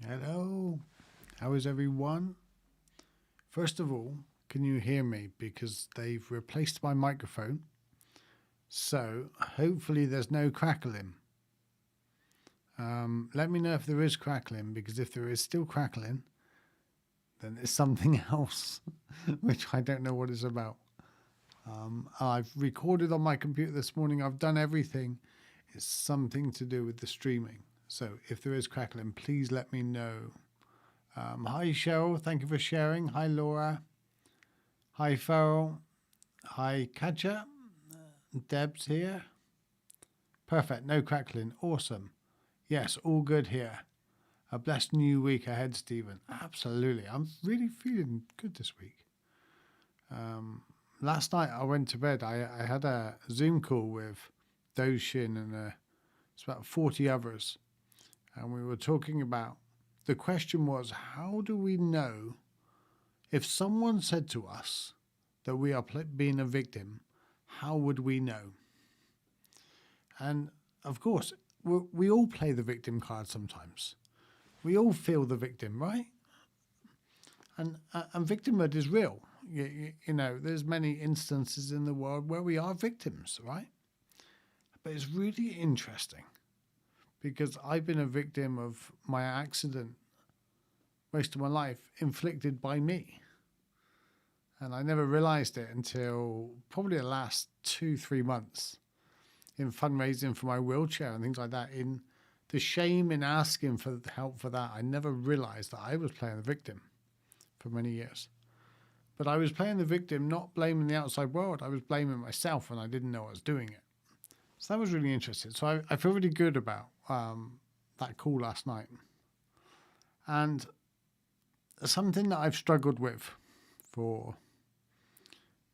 Hello, how is everyone? First of all, can you hear me? Because they've replaced my microphone, so hopefully there's no crackling. Let me know if there is crackling, because if there is still crackling, then it's something else, which I don't know what it's about. I've recorded on my computer this morning. I've done everything. It's something to do with the streaming. So if there is crackling, please let me know. Hi, Cheryl. Thank you for sharing. Hi, Laura. Hi, Farrell. Hi, Katja. Deb's here. Perfect. No crackling. Awesome. Yes, all good here. A blessed new week ahead, Stephen. Absolutely. I'm really feeling good this week. Last night I went to bed. I had a Zoom call with Doshin and it's about 40 others. And we were talking about, the question was, how do we know if someone said to us that we are being a victim, how would we know? And of course, we all play the victim card sometimes. We all feel the victim, right? And victimhood is real. You know, there's many instances in the world where we are victims, right? But it's really interesting, because I've been a victim of my accident most of my life, inflicted by me. And I never realized it until probably the last 2-3 months in fundraising for my wheelchair and things like that. In the shame in asking for help for that, I never realized that I was playing the victim for many years. But I was playing the victim, not blaming the outside world. I was blaming myself, and I didn't know I was doing it. So that was really interesting. So I feel really good about that call last night. And something that I've struggled with for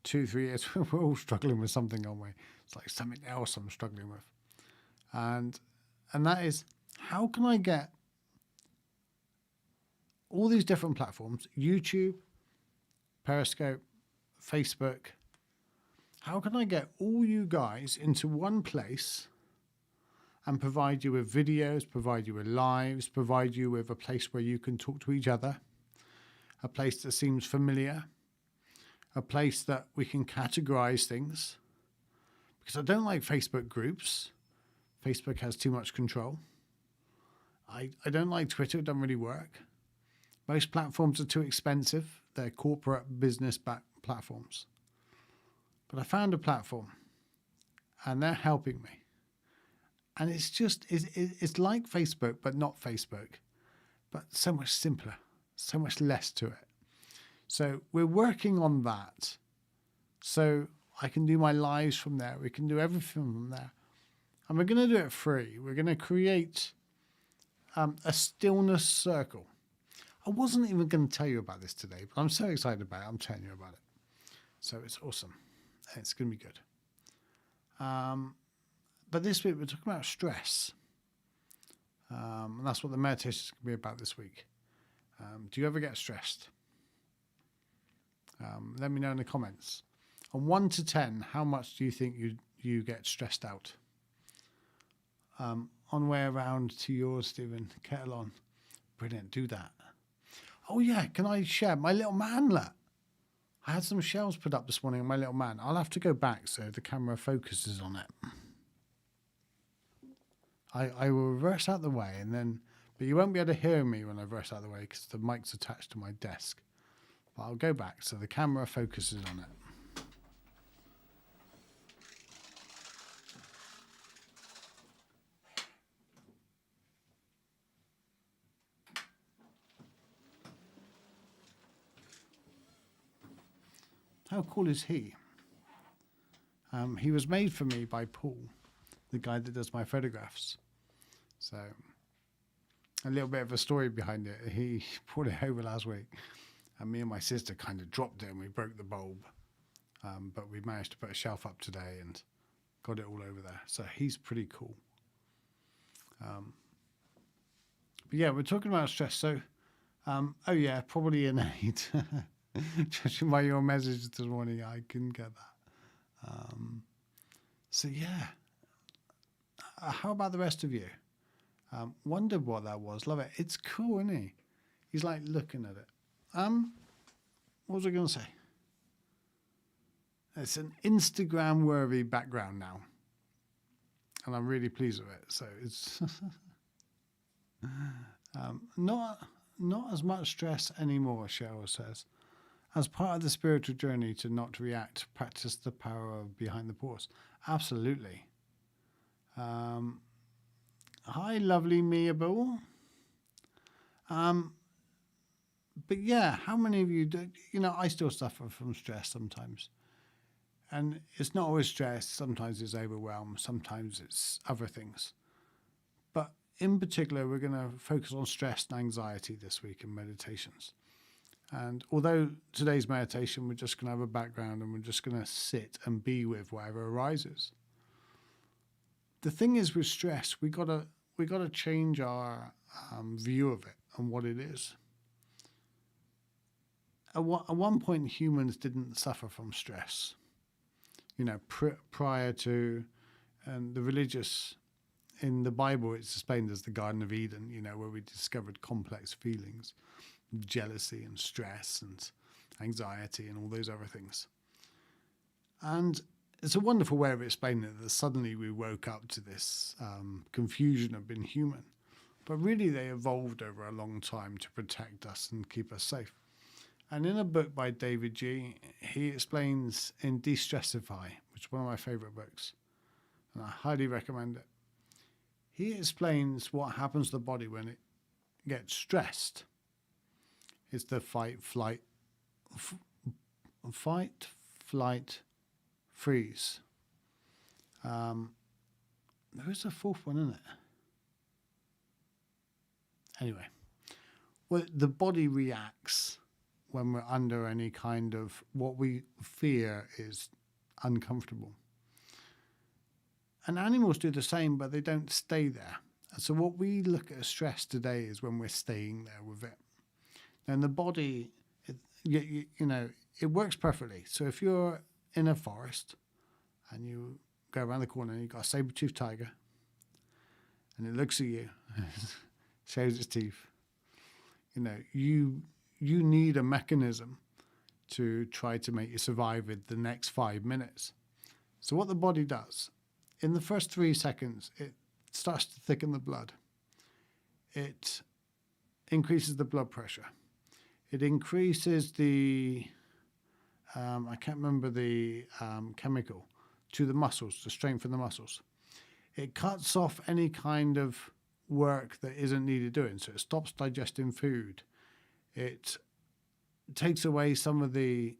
2-3 years, we're all struggling with something, aren't we? It's like something else I'm struggling with. And that is, how can I get all these different platforms, YouTube, Periscope, Facebook, how can I get all you guys into one place and provide you with videos, provide you with lives, provide you with a place where you can talk to each other, a place that seems familiar, a place that we can categorize things? Because I don't like Facebook groups. Facebook has too much control. I don't like Twitter. It doesn't really work. Most platforms are too expensive. They're corporate business-backed platforms. But I found a platform, and they're helping me. And it's like Facebook, but not Facebook, but so much simpler, so much less to it. So we're working on that. So I can do my lives from there. We can do everything from there. And we're going to do it free. We're going to create a stillness circle. I wasn't even going to tell you about this today, but I'm so excited about it. I'm telling you about it. So it's awesome. It's going to be good. But this week we're talking about stress. And that's what the meditation is going to be about this week. Do you ever get stressed? Let me know in the comments. On 1 to 10, how much do you think you get stressed out? On the way around to yours, Stephen, kettle on. Brilliant, do that. Oh yeah, can I share my little manlet? I had some shells put up this morning on my little man. I'll have to go back so the camera focuses on it. I will reverse out the way but you won't be able to hear me when I reverse out the way because the mic's attached to my desk. But I'll go back so the camera focuses on it. How cool is he? He was made for me by Paul, the guy that does my photographs. So a little bit of a story behind it. He brought it over last week, and me and my sister kind of dropped it and we broke the bulb. But we managed to put a shelf up today and got it all over there. So he's pretty cool. But yeah, we're talking about stress. So, oh yeah, probably innate. Judging by your message this morning, I couldn't get that. So yeah, how about the rest of you? Wondered what that was. Love it. It's cool, isn't he? He's like looking at it. What was I going to say? It's an Instagram-worthy background now, and I'm really pleased with it. So it's not as much stress anymore, Cheryl says. As part of the spiritual journey to not react, practice the power of behind the pause. Absolutely. Hi, lovely Mia Bull. But yeah, how many of you do? I still suffer from stress sometimes. And it's not always stress. Sometimes it's overwhelm. Sometimes it's other things. But in particular, we're going to focus on stress and anxiety this week in meditations. And although today's meditation, we're just going to have a background and we're just going to sit and be with whatever arises. The thing is with stress, we got to change our view of it and what it is. At one point, humans didn't suffer from stress. Prior to the religious, in the Bible, it's explained as the Garden of Eden, where we discovered complex feelings, jealousy and stress and anxiety and all those other things. And it's a wonderful way of explaining it, that suddenly we woke up to this confusion of being human. But really they evolved over a long time to protect us and keep us safe. And in a book by David G., he explains in De-Stressify, which is one of my favorite books, and I highly recommend it. He explains what happens to the body when it gets stressed. It's the fight, flight, freeze. There is a fourth one, isn't it? Anyway, well, the body reacts when we're under any kind of what we fear is uncomfortable. And animals do the same, but they don't stay there. So what we look at as stress today is when we're staying there with it. And the body, it works perfectly. So if you're in a forest and you go around the corner and you've got a saber-toothed tiger and it looks at you, shows its teeth, you need a mechanism to try to make you survive with the next 5 minutes. So what the body does, in the first 3 seconds, it starts to thicken the blood. It increases the blood pressure. It increases the, I can't remember the chemical, to the muscles, to strengthen the muscles. It cuts off any kind of work that isn't needed doing. So it stops digesting food. It takes away some of the,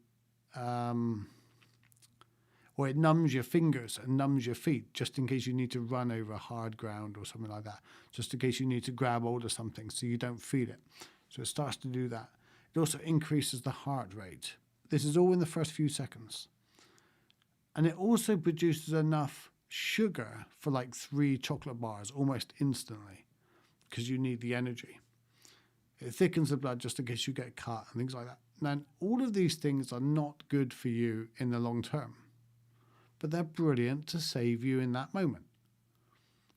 or it numbs your fingers and numbs your feet just in case you need to run over hard ground or something like that. Just in case you need to grab hold of something so you don't feel it. So it starts to do that. It also increases the heart rate. This is all in the first few seconds. And it also produces enough sugar for like 3 chocolate bars almost instantly because you need the energy. It thickens the blood just in case you get cut and things like that. Now, all of these things are not good for you in the long term, but they're brilliant to save you in that moment.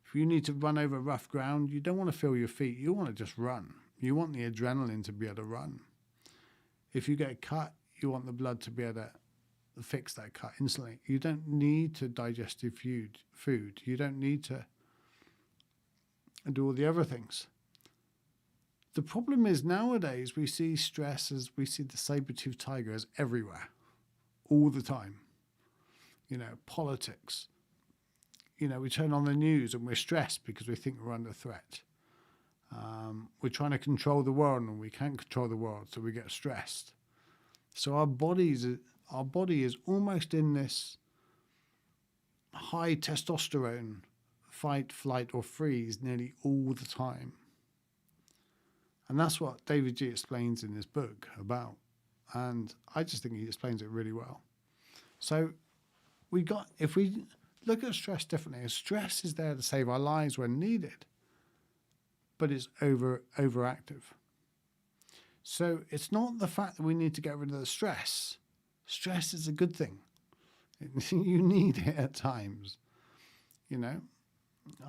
If you need to run over rough ground, you don't want to feel your feet. You want to just run. You want the adrenaline to be able to run. If you get cut, you want the blood to be able to fix that cut instantly. You don't need to digest your food. You don't need to do all the other things. The problem is nowadays we see stress as we see the saber-toothed tiger as everywhere, all the time. Politics. We turn on the news and we're stressed because we think we're under threat. We're trying to control the world and we can't control the world, so we get stressed. So our body is almost in this high testosterone fight, flight, or freeze nearly all the time. And that's what David G explains in his book about. And I just think he explains it really well. So if we look at stress differently, stress is there to save our lives when needed, but it's overactive. So it's not the fact that we need to get rid of the stress. Stress is a good thing. You need it at times.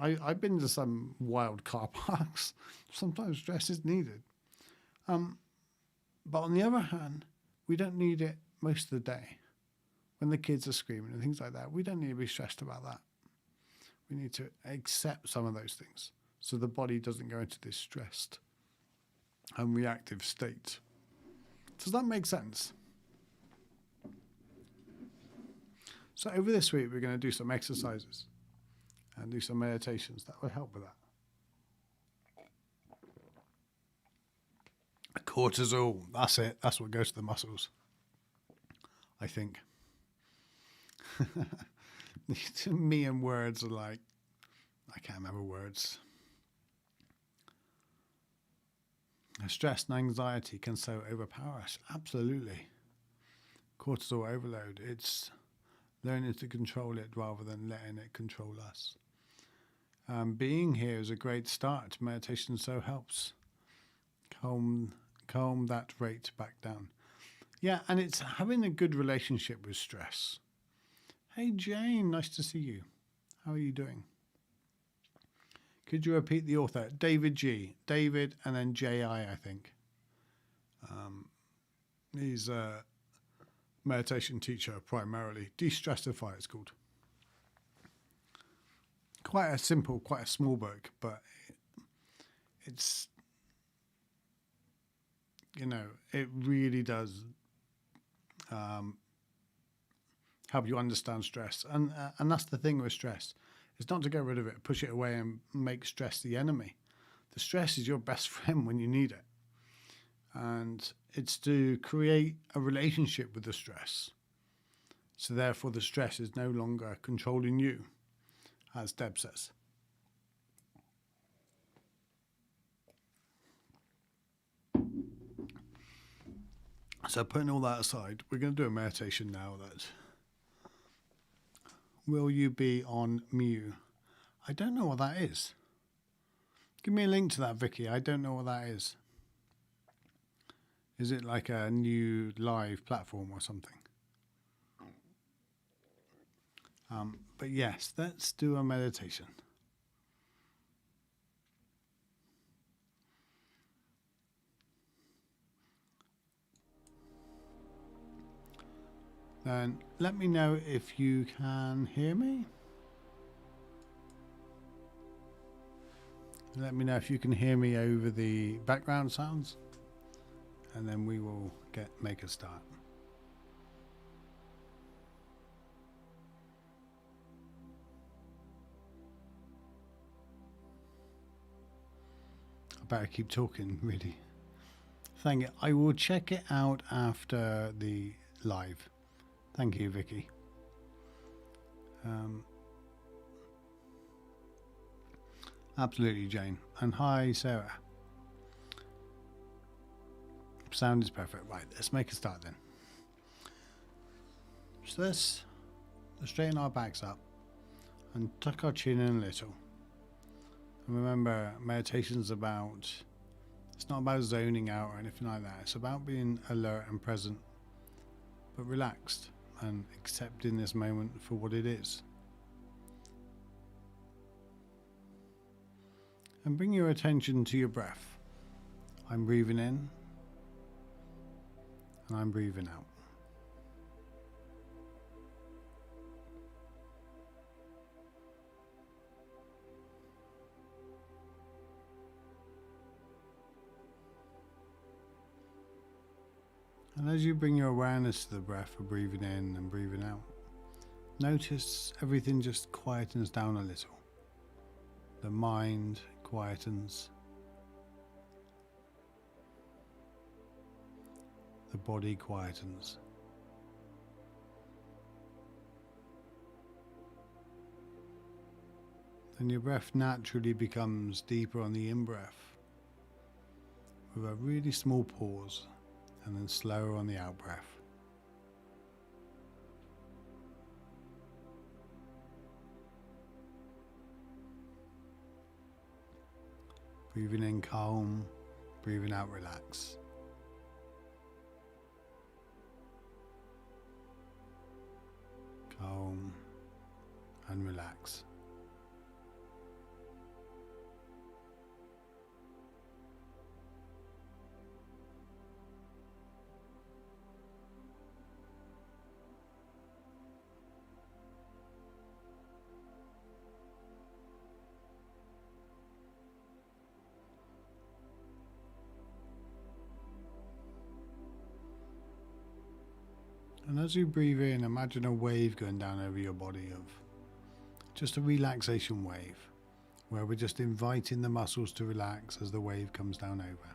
I've been to some wild car parks. Sometimes stress is needed. But on the other hand, we don't need it most of the day. When the kids are screaming and things like that, we don't need to be stressed about that. We need to accept some of those things so the body doesn't go into this stressed and reactive state. Does that make sense? So over this week, we're going to do some exercises and do some meditations that will help with that. Cortisol, that's it. That's what goes to the muscles, I think. Me and words are like, I can't remember words. Stress and anxiety can so overpower us. Absolutely. Cortisol overload. It's learning to control it rather than letting it control us. Being here is a great start. Meditation so helps calm that rate back down. Yeah, and it's having a good relationship with stress. Hey Jane, nice to see you. How are you doing? Could you repeat the author? David G. David and then J.I. I think. He's a meditation teacher primarily. De-Stressify it's called. Quite a simple, quite a small book, but it's, it really does help you understand stress. And that's the thing with stress. It's not to get rid of it, push it away and make stress the enemy. The stress is your best friend when you need it. And it's to create a relationship with the stress. So therefore the stress is no longer controlling you, as Deb says. So putting all that aside, we're going to do a meditation now that will you be on Mew? I don't know what that is. Give me a link to that, Vicky. I don't know what that is. Is it like a new live platform or something? But yes, let's do a meditation. Then let me know if you can hear me. Let me know if you can hear me over the background sounds, and then we will make a start. I better keep talking, really. Thank you. I will check it out after the live. Thank you, Vicky. Absolutely, Jane. And hi, Sarah. Sound is perfect. Right, let's make a start then. So let's straighten our backs up and tuck our chin in a little. And remember, meditation's about, it's not about zoning out or anything like that. It's about being alert and present, but relaxed and accepting this moment for what it is. And bring your attention to your breath. I'm breathing in and I'm breathing out. And as you bring your awareness to the breath of breathing in and breathing out, notice everything just quietens down a little. The mind quietens. The body quietens. Then your breath naturally becomes deeper on the in-breath with a really small pause, and then slower on the out-breath. Breathing in calm, breathing out relax. Calm and relax. And as you breathe in, imagine a wave going down over your body of just a relaxation wave, where we're just inviting the muscles to relax as the wave comes down over.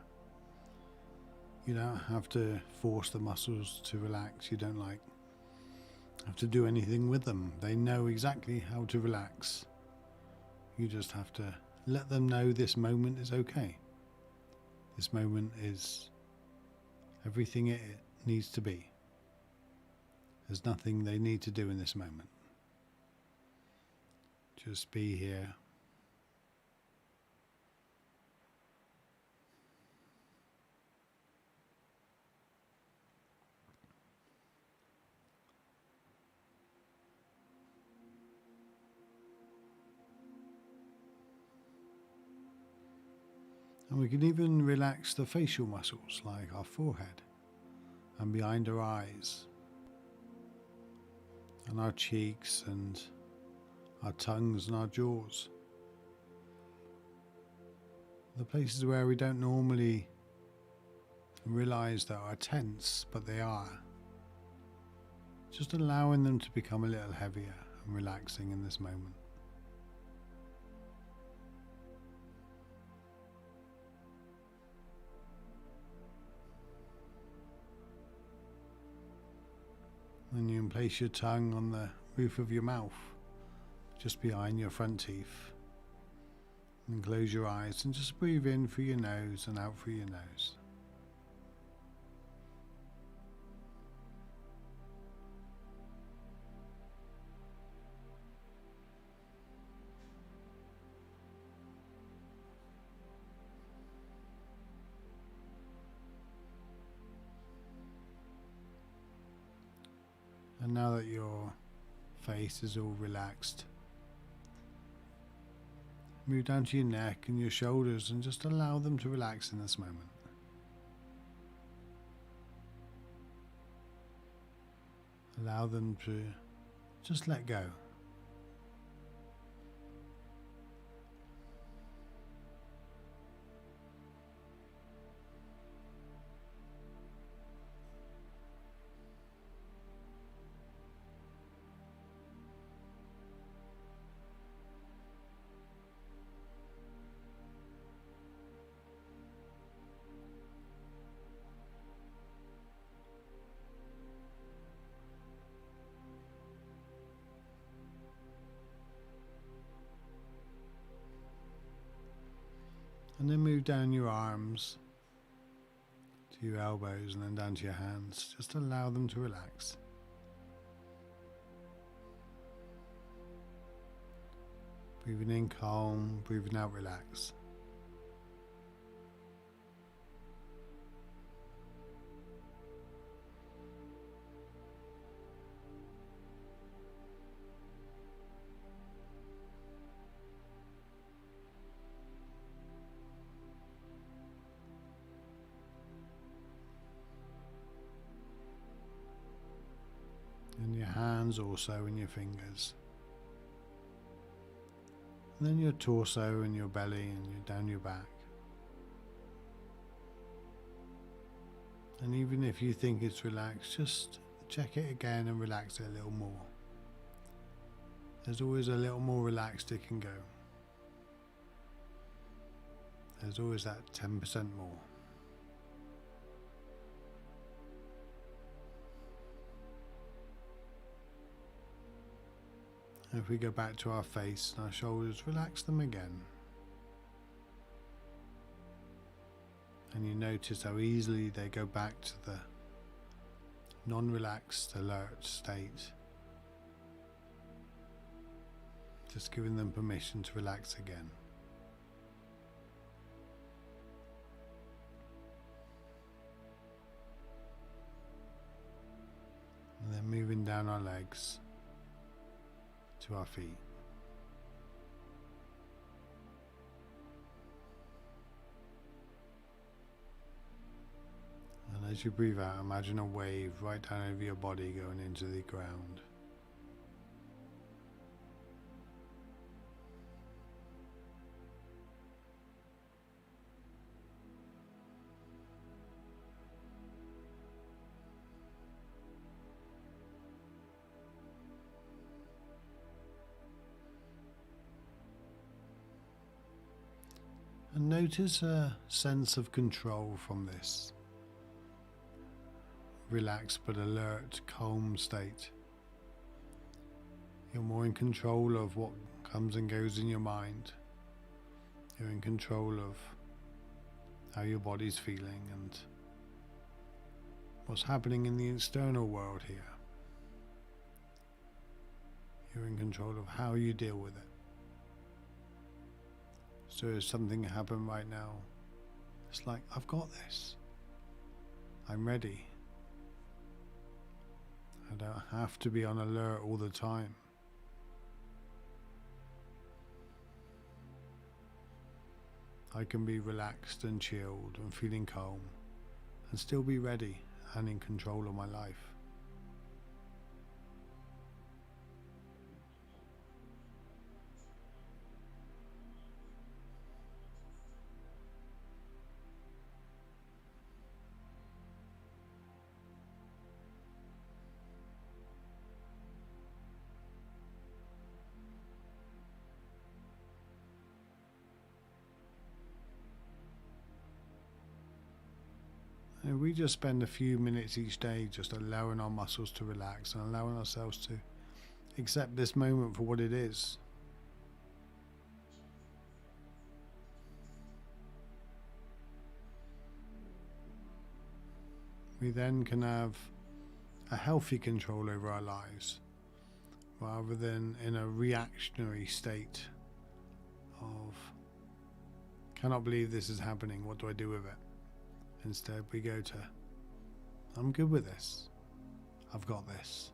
You don't have to force the muscles to relax. You don't have to do anything with them. They know exactly how to relax. You just have to let them know this moment is okay. This moment is everything it needs to be. There's nothing they need to do in this moment. Just be here. And we can even relax the facial muscles like our forehead and behind our eyes, and our cheeks and our tongues and our jaws. The places where we don't normally realize that are tense, but they are. Just allowing them to become a little heavier and relaxing in this moment. Then you can place your tongue on the roof of your mouth, just behind your front teeth. And close your eyes and just breathe in through your nose and out through your nose. And now that your face is all relaxed, move down to your neck and your shoulders and just allow them to relax in this moment. Allow them to just let go. And then move down your arms to your elbows and then down to your hands. Just allow them to relax. Breathing in calm, breathing out relax. hands or so and your fingers. And then your torso and your belly and down your back. And even if you think it's relaxed, just check it again and relax it a little more. There's always a little more relaxed it can go. There's always that 10% more. If we go back to our face and our shoulders, relax them again. And you notice how easily they go back to the non-relaxed, alert state. Just giving them permission to relax again. And then moving down our legs to our feet. And as you breathe out, imagine a wave right down over your body going into the ground. And notice a sense of control from this relaxed but alert, calm state. You're more in control of what comes and goes in your mind. You're in control of how your body's feeling and what's happening in the external world here. You're in control of how you deal with it. So if something happened right now, it's like, I've got this. I'm ready. I don't have to be on alert all the time. I can be relaxed and chilled and feeling calm and still be ready and in control of my life. And we just spend a few minutes each day just allowing our muscles to relax and allowing ourselves to accept this moment for what it is. We then can have a healthy control over our lives rather than in a reactionary state of, cannot believe this is happening, what do I do with it? Instead we go to, I'm good with this, I've got this.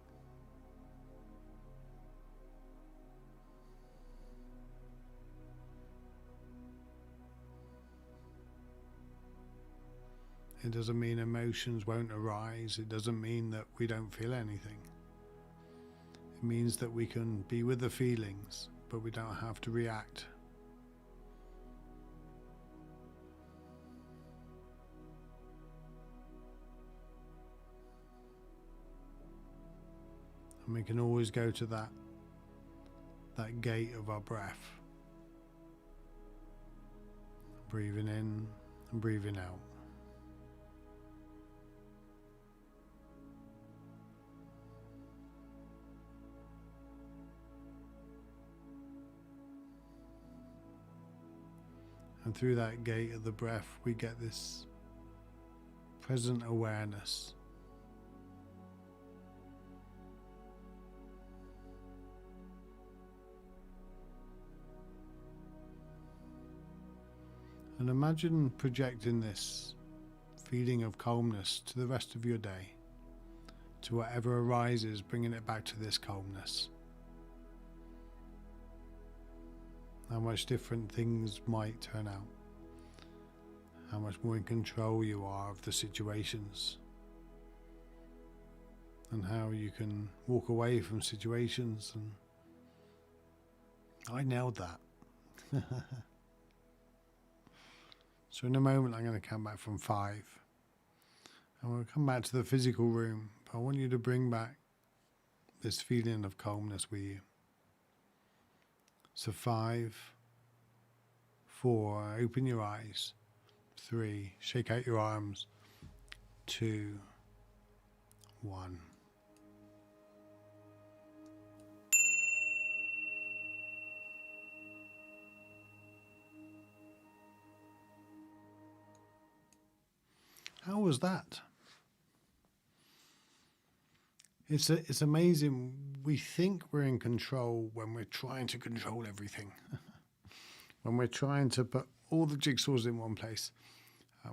It doesn't mean emotions won't arise, it doesn't mean that we don't feel anything. It means that we can be with the feelings, but we don't have to react. And we can always go to that gate of our breath. Breathing in and breathing out. And through that gate of the breath, we get this present awareness. And imagine projecting this feeling of calmness to the rest of your day, to whatever arises, bringing it back to this calmness. How much different things might turn out. How much more in control you are of the situations. and how you can walk away from situations. And I nailed that. So in a moment, I'm going to come back from 5. And we'll come back to the physical room. But I want you to bring back this feeling of calmness with you. So 5, 4, open your eyes. 3, shake out your arms. 2, 1. How was that? It's amazing. We think we're in control when we're trying to control everything. When we're trying to put all the jigsaws in one place.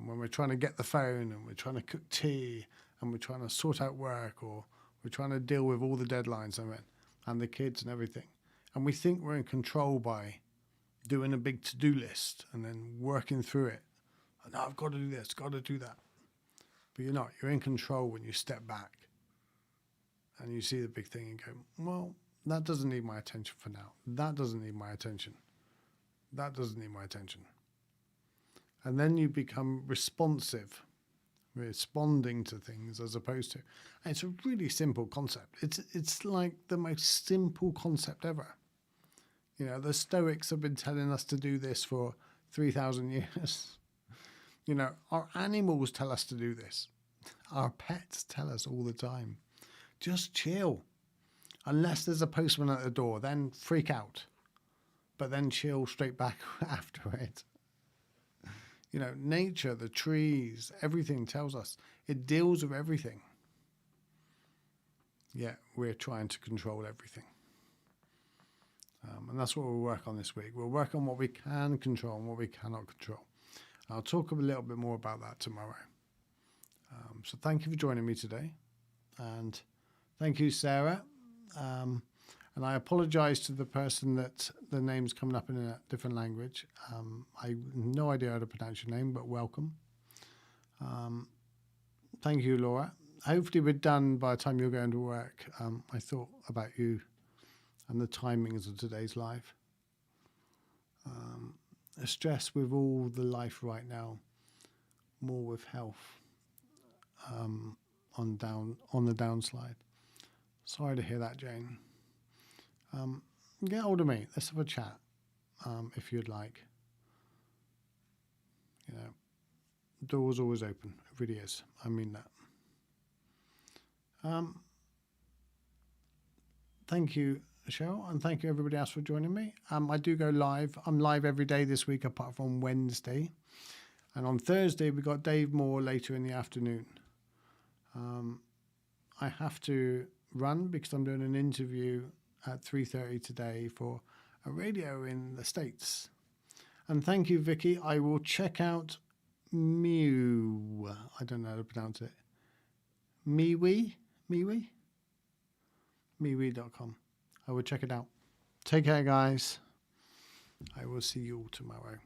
When we're trying to get the phone and we're trying to cook tea and we're trying to sort out work, or we're trying to deal with all the deadlines and the kids and everything. And we think we're in control by doing a big to-do list and then working through it. And I've got to do this, got to do that. But you're not. You're in control when you step back and you see the big thing and go, well, that doesn't need my attention for now. That doesn't need my attention. That doesn't need my attention. And then you become responsive, responding to things as opposed to. And it's a really simple concept. It's like the most simple concept ever. You know, the Stoics have been telling us to do this for 3,000 years. You know, our animals tell us to do this. Our pets tell us all the time. Just chill. Unless there's a postman at the door, then freak out. But then chill straight back after it. You know, nature, the trees, everything tells us. It deals with everything. Yet we're trying to control everything. And that's what we'll work on this week. We'll work on what we can control and what we cannot control. I'll talk a little bit more about that tomorrow. So thank you for joining me today. And thank you, Sarah. And I apologize to the person that the name's coming up in a different language. I have no idea how to pronounce your name, but welcome. Thank you, Laura. Hopefully we're done by the time you're going to work. I thought about you and the timings of today's live. Stress with all the life right now, more with health on the downslide. Sorry to hear that, Jane. Get hold of me. Let's have a chat if you'd like. You know, door's always open. It really is. I mean that. Thank you, Cheryl, and thank you everybody else for joining me. I do go live. I'm live every day this week apart from Wednesday. And on Thursday, we got Dave Moore later in the afternoon. I have to run because I'm doing an interview at 3:30 today for a radio in the States. And thank you, Vicky. I will check out Mew. I don't know how to pronounce it. MeWe? MeWe.com. I will check it out. Take care, guys. I will see you all tomorrow.